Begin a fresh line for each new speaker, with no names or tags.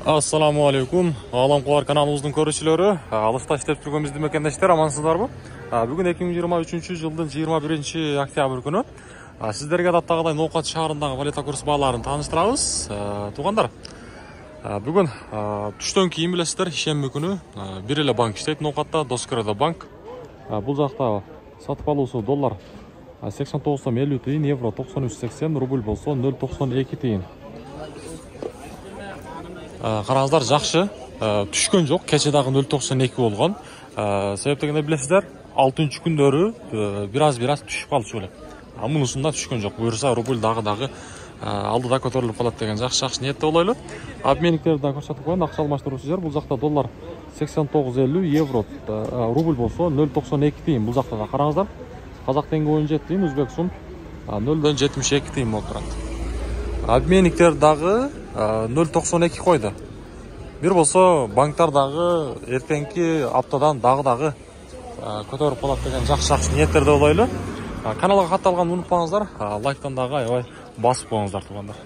Ассаламу алейкум. Алам Кулар каналыбыздын көрүүчүлөрү, алыста иштеп жүргөн биздин мекендештер, амансыздарбы? Бүгүн 2023 жылдын 21 октябрь күнү сиздерге даттагыдай Ноокат шаарындагы валюта курс бааларын тааныштырабыз. Туугандар, бүгүн түштөн кийин билесиздер, ишемби күнү бир эле банк иштейт Ноокатта, Доскоредо банк. Бул жакта сатып алуусу доллар 89,50 тыйын, евро 93,80, рубль болсо 0,92 тыйын. Караңыздар, жакшы, түшкөн жок, кече дагы 0,92 болгон. Себеп дегенде билесиздер, 6-күндөрү бир аз түшүп калчу эле. Мунусунда түшкөн жок. Буюрса рубль дагы алдыда көтөрүлүп калат деген жакшы ниетте болойлу. Обменниктерди да көрсөтүп коеюн, акча алмаштыруучу жер. Бул жакта доллар 89,50, евро, рубль болсо 0,92 тыйын. Бул жакта да караңыздар. Казак теңге 17 тыйын, өзбек сум 0,72 тыйын болуп турат. Обменниктер дагы 0,92 койду. Бир болсо банктар дагы эртеңки аптадан дагы көтөрүп калат деген жакшы ниеттерде болойлу. Каналга катталганды унутпаңыздар, лайктан дагы аябай басып коюңуздар, туугандар.